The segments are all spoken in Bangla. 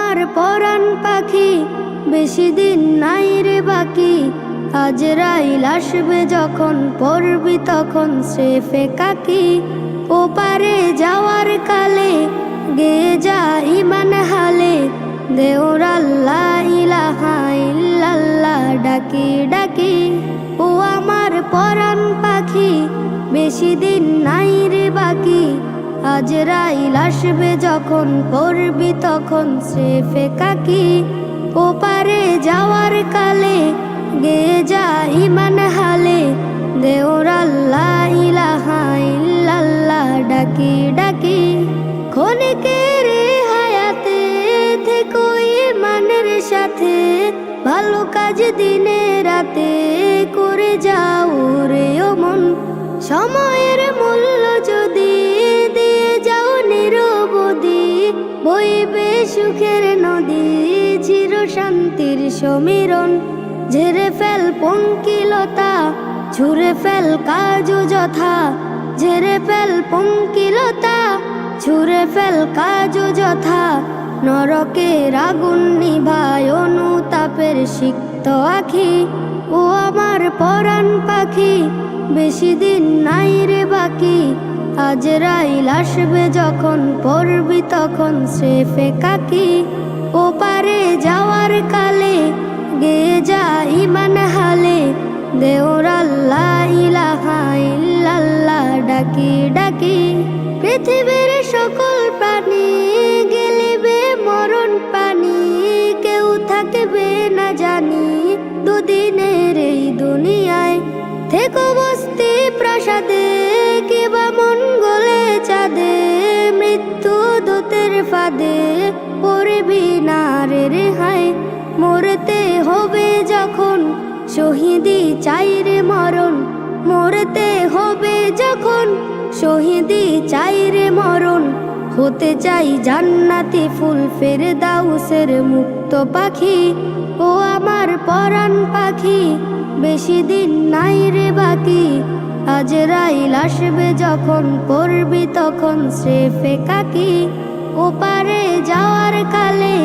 আমার পরাণ পাখি বেশি দিন নাই রে বাকি। আজরাইল আসবে যখন পড়বি তখন স্রেফে কাকি। ওপারে যাওয়ার কালে গেয়ে যা ইমান হালে, দেওর আল্লাহ ইলাহা ইল্লাল্লাহ ডাকি ডাকি। ও আমার পরাণ পাখি বেশি দিন নাই রে বাকি। আজরাইল আসবে যখন পড়বি তখন স্রেফে কাকি। ওপারে যাওয়ার কালে গেয়ে যা ইমান হালে, দেওর আল্লাহ ইলাহা ইল্লাল্লাহ ডাকি ডাকি। ক্ষণিকের হায়াতে থেকো ইমানের সাথে, ভালো কাজ দিনে রাতে করে যাও রে ও মন। সময়ের মূল্য যদি দিয়ে যাও নিরবধি, বইবে সুখের নদী চির শান্তির সমীরণ। ঝেড়ে ফেল পঙ্কিলতা ছুঁড়ে ফেল কাজ যথা, ঝেড়ে ফেল পঙ্কিলতা ছুঁড়ে ফেল কাজ যথা। নরকের আগুন নিভায় অনুতাপের সিক্ত আখি। ও আমার পরাণ পাখি বেশি দিন নাই রে বাকি। আজরাইল আসবে যখন পড়বি তখন স্রেফে কাকি। ওপারে যাওয়ার কালে গেয়ে যা ইমান হালে, দেওর আল্লাহ ইলাহা ইল্লাল্লাহ ডাকি ডাকি। পৃথিবীর সকল প্রাণী গেলিবে মরণ পানি, কেউ থাকবে না জানি দুদিনের এই দুনিয়ায়। থেকো বস্তি প্রাসাদে কিবা মঙ্গলে চাঁদে, মৃত্যু দূতের ফাঁদে পড়বি না রে রেহাই। মরতে হবে যখন শহীদি চাই রে মরণ, মরতে হবে যখন শহীদি চাই রে মরণ। হতে চাই জান্নাতি ফুল ফেরদাউসের মুক্ত পাখি। ও আমার পরাণ পাখি বেশি দিন নাই রে বাকি। আজরাইল আসবে যখন পড়বি তখন স্রেফে কাকি। ওপারে যাওয়ার কালে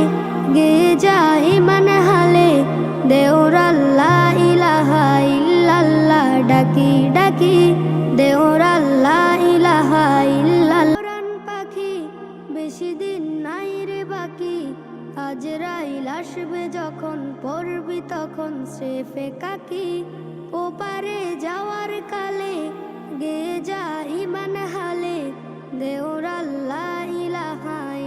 গেয়ে যা ইমান হালে, দেওর আল্লাহ ইলাহা ইল্লাল্লাহ ডাকি ডাকি। দেওর আল্লাহ ইলাহা ইল্লাল্লাহ। পরাণ পাখি বেশি দিন নাই রে বাকি। আজরাইল আসবে যখন পড়বি তখন স্রেফে কাকি। ওপারে যাওয়ার কালে গেয়ে যা ইমান হালে, দেওর আল্লাহ ইলাহা